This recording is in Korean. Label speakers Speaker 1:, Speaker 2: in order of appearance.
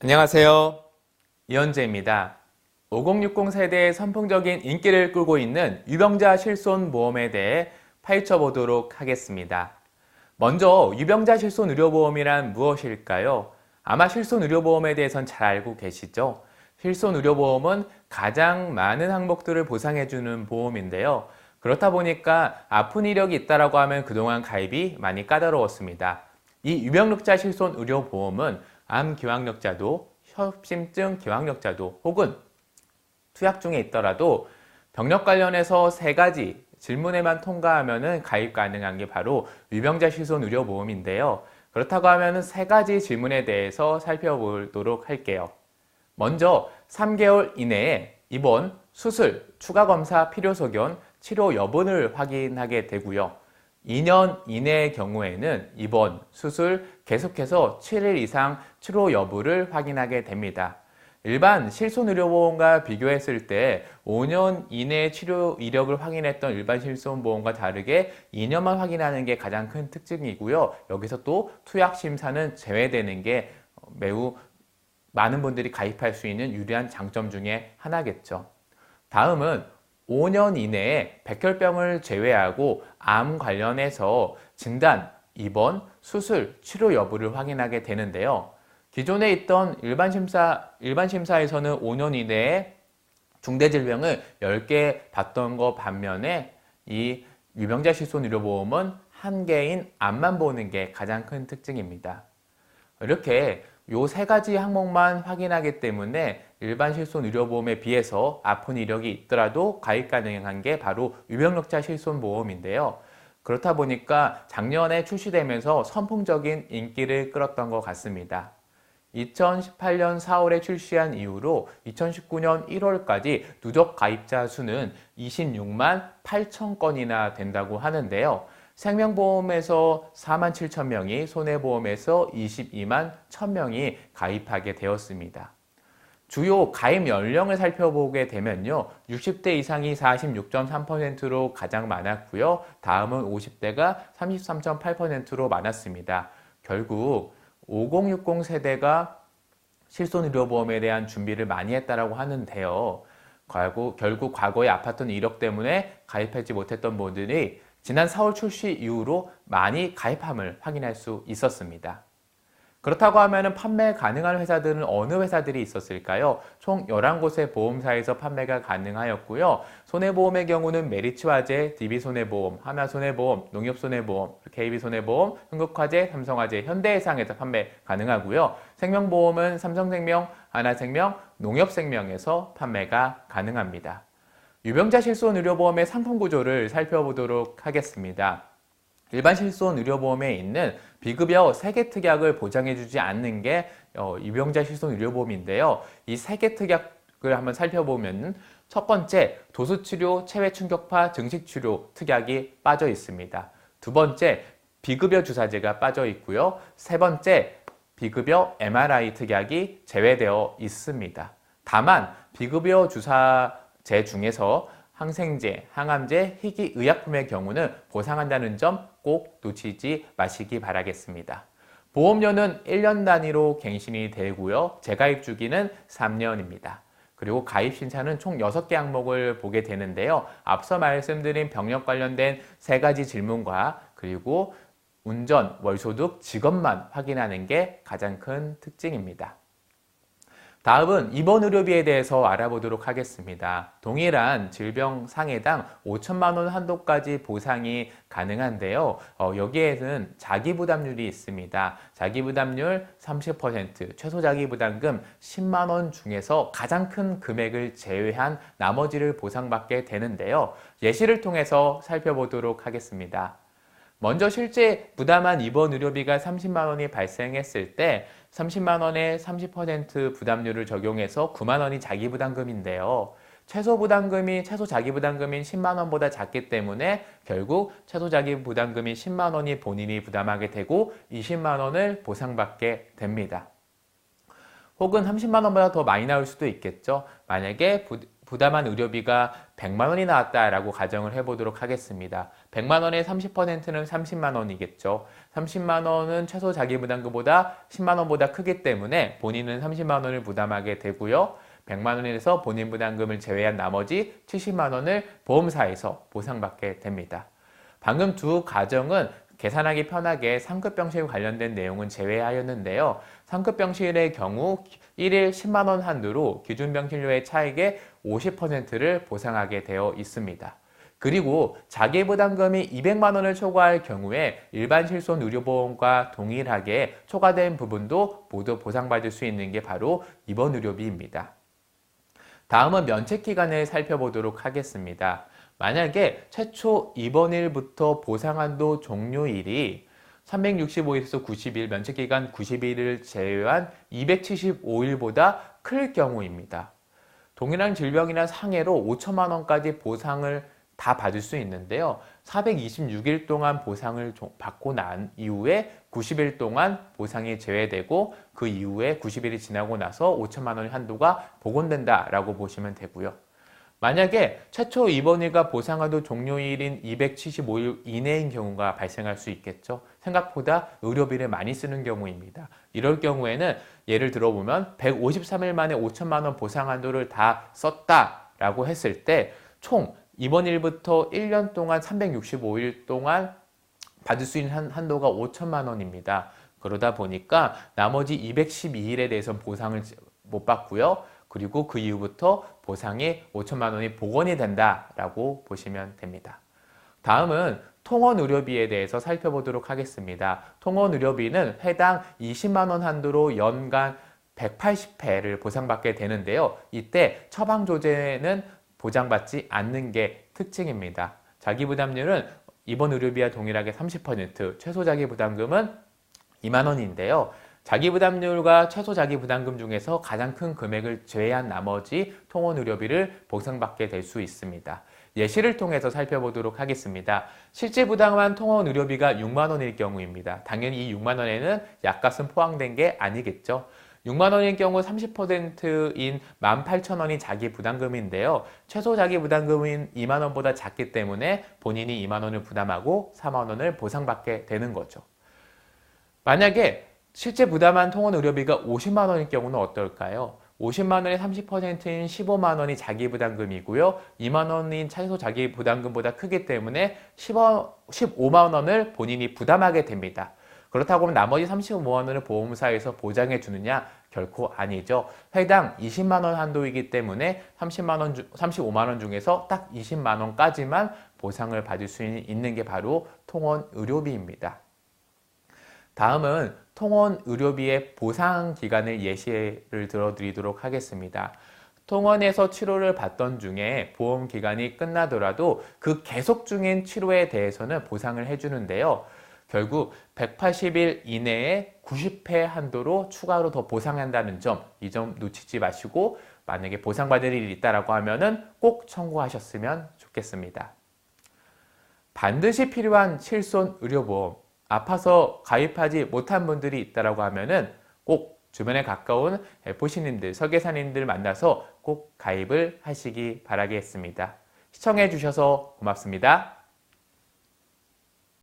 Speaker 1: 안녕하세요. 이현재입니다. 5060 세대의 선풍적인 인기를 끌고 있는 유병자 실손보험에 대해 파헤쳐 보도록 하겠습니다. 먼저 유병자 실손의료보험이란 무엇일까요? 아마 실손의료보험에 대해선 잘 알고 계시죠? 실손의료보험은 가장 많은 항목들을 보상해주는 보험인데요. 그렇다 보니까 아픈 이력이 있다고 하면 그동안 가입이 많이 까다로웠습니다. 이 유병자 실손의료보험은 암기왕력자도, 협심증 기왕력자도 혹은 투약 중에 있더라도 병력 관련해서 세 가지 질문에만 통과하면 가입 가능한 게 바로 유병자 실손 의료보험인데요. 그렇다고 하면 세 가지 질문에 대해서 살펴보도록 할게요. 먼저 3개월 이내에 입원, 수술, 추가 검사 필요 소견, 치료 여부를 확인하게 되고요. 2년 이내의 경우에는 입원, 수술, 계속해서 7일 이상 치료 여부를 확인하게 됩니다. 일반 실손의료보험과 비교했을 때 5년 이내 치료 이력을 확인했던 일반 실손보험과 다르게 2년만 확인하는 게 가장 큰 특징이고요. 여기서 또 투약 심사는 제외되는 게 매우 많은 분들이 가입할 수 있는 유리한 장점 중에 하나겠죠. 다음은 5년 이내에 백혈병을 제외하고 암 관련해서 진단, 입원, 수술, 치료 여부를 확인하게 되는데요. 기존에 있던 일반 심사에서는 5년 이내에 중대질병을 10개 봤던 것 반면에 이 유병자 실손의료보험은 한 개인 암만 보는 게 가장 큰 특징입니다. 이렇게 요 세 가지 항목만 확인하기 때문에 일반 실손 의료보험에 비해서 아픈 이력이 있더라도 가입 가능한 게 바로 유병력자 실손보험인데요. 그렇다 보니까 작년에 출시되면서 선풍적인 인기를 끌었던 것 같습니다. 2018년 4월에 출시한 이후로 2019년 1월까지 누적 가입자 수는 26만 8천 건이나 된다고 하는데요. 생명보험에서 4만 7천 명이, 손해보험에서 22만 1천 명이 가입하게 되었습니다. 주요 가입 연령을 살펴보게 되면요. 60대 이상이 46.3%로 가장 많았고요. 다음은 50대가 33.8%로 많았습니다. 결국 5060 세대가 실손의료보험에 대한 준비를 많이 했다고 하는데요. 결국 과거에 아팠던 이력 때문에 가입하지 못했던 분들이 지난 4월 출시 이후로 많이 가입함을 확인할 수 있었습니다. 그렇다고 하면 판매 가능한 회사들은 어느 회사들이 있었을까요? 총 11곳의 보험사에서 판매가 가능하였고요. 손해보험의 경우는 메리츠화재, DB손해보험, 하나손해보험, 농협손해보험, KB손해보험, 흥국화재, 삼성화재, 현대해상에서 판매 가능하고요. 생명보험은 삼성생명, 하나생명, 농협생명에서 판매가 가능합니다. 유병자 실손의료보험의 상품 구조를 살펴보도록 하겠습니다. 일반 실손의료보험에 있는 비급여 세계 특약을 보장해주지 않는 게 유병자 실손의료보험인데요. 이 세계 특약을 한번 살펴보면 첫 번째, 도수치료, 체외충격파, 증식치료 특약이 빠져 있습니다. 두 번째, 비급여 주사제가 빠져 있고요. 세 번째, 비급여 MRI 특약이 제외되어 있습니다. 다만 비급여 주사제 중에서 항생제, 항암제, 희귀의약품의 경우는 보상한다는 점 꼭 놓치지 마시기 바라겠습니다. 보험료는 1년 단위로 갱신이 되고요. 재가입 주기는 3년입니다. 그리고 가입 신차는 총 6개 항목을 보게 되는데요. 앞서 말씀드린 병력 관련된 세 가지 질문과 그리고 운전, 월소득, 직업만 확인하는 게 가장 큰 특징입니다. 다음은 입원 의료비에 대해서 알아보도록 하겠습니다. 동일한 질병 상해당 5천만 원 한도까지 보상이 가능한데요. 여기에는 자기부담률이 있습니다. 자기부담률 30%, 최소자기부담금 10만 원 중에서 가장 큰 금액을 제외한 나머지를 보상받게 되는데요. 예시를 통해서 살펴보도록 하겠습니다. 먼저 실제 부담한 입원 의료비가 30만 원이 발생했을 때 30만 원에 30% 부담률을 적용해서 9만 원이 자기부담금인데요. 최소 자기부담금인 10만 원보다 작기 때문에 결국 최소 자기부담금인 10만 원이 본인이 부담하게 되고 20만 원을 보상받게 됩니다. 혹은 30만 원보다 더 많이 나올 수도 있겠죠. 만약에 부담한 의료비가 100만 원이 나왔다라고 가정을 해보도록 하겠습니다. 100만 원의 30%는 30만 원이겠죠. 30만 원은 최소 자기부담금보다 10만 원보다 크기 때문에 본인은 30만 원을 부담하게 되고요. 100만 원에서 본인 부담금을 제외한 나머지 70만 원을 보험사에서 보상받게 됩니다. 방금 두 가정은 계산하기 편하게 상급병실 관련된 내용은 제외하였는데요. 상급병실의 경우 1일 10만 원 한도로 기준병실료의 차액의 50%를 보상하게 되어 있습니다. 그리고 자기부담금이 200만 원을 초과할 경우에 일반 실손 의료보험과 동일하게 초과된 부분도 모두 보상받을 수 있는 게 바로 입원 의료비입니다. 다음은 면책기간을 살펴보도록 하겠습니다. 만약에 최초 입원일부터 보상한도 종료일이 365일에서 90일, 면책기간 90일을 제외한 275일보다 클 경우입니다. 동일한 질병이나 상해로 5천만 원까지 보상을 다 받을 수 있는데요. 426일 동안 보상을 받고 난 이후에 90일 동안 보상이 제외되고 그 이후에 90일이 지나고 나서 5천만 원의 한도가 복원된다라고 보시면 되고요. 만약에 최초 입원일과 보상한도 종료일인 275일 이내인 경우가 발생할 수 있겠죠. 생각보다 의료비를 많이 쓰는 경우입니다. 이럴 경우에는 예를 들어보면 153일 만에 5천만 원 보상한도를 다 썼다라고 했을 때 총 입원일부터 1년 동안 365일 동안 받을 수 있는 한도가 5천만 원입니다. 그러다 보니까 나머지 212일에 대해서는 보상을 못 받고요. 그리고 그 이후부터 보상이 5천만 원이 복원이 된다라고 보시면 됩니다. 다음은 통원 의료비에 대해서 살펴보도록 하겠습니다. 통원 의료비는 해당 20만 원 한도로 연간 180회를 보상받게 되는데요. 이때 처방 조제는 보장받지 않는 게 특징입니다. 자기부담률은 입원 의료비와 동일하게 30%, 최소 자기부담금은 2만 원인데요. 자기부담률과 최소 자기부담금 중에서 가장 큰 금액을 제외한 나머지 통원 의료비를 보상받게 될 수 있습니다. 예시를 통해서 살펴보도록 하겠습니다. 실제 부담한 통원 의료비가 6만 원일 경우입니다. 당연히 이 6만 원에는 약값은 포함된 게 아니겠죠. 6만 원일 경우 30%인 18,000원이 자기부담금인데요. 최소 자기부담금인 2만 원보다 작기 때문에 본인이 2만 원을 부담하고 4만 원을 보상받게 되는 거죠. 만약에 실제 부담한 통원 의료비가 50만 원일 경우는 어떨까요? 50만 원의 30%인 15만 원이 자기부담금이고요. 2만 원인 최소 자기부담금보다 크기 때문에 15만 원을 본인이 부담하게 됩니다. 그렇다고 하면 나머지 35만 원을 보험사에서 보장해 주느냐? 결코 아니죠. 해당 20만 원 한도이기 때문에 35만 원 중에서 딱 20만 원까지만 보상을 받을 수 있는 게 바로 통원 의료비입니다. 다음은 통원 의료비의 보상 기간을 예시를 들어드리도록 하겠습니다. 통원에서 치료를 받던 중에 보험 기간이 끝나더라도 그 계속 중인 치료에 대해서는 보상을 해주는데요. 결국 180일 이내에 90회 한도로 추가로 더 보상한다는 점, 이 점 놓치지 마시고 만약에 보상받을 일이 있다고 하면은 꼭 청구하셨으면 좋겠습니다. 반드시 필요한 실손 의료보험, 아파서 가입하지 못한 분들이 있다고 하면은 꼭 주변에 가까운 보시님들, 설계사님들 만나서 꼭 가입을 하시기 바라겠습니다. 시청해 주셔서 고맙습니다.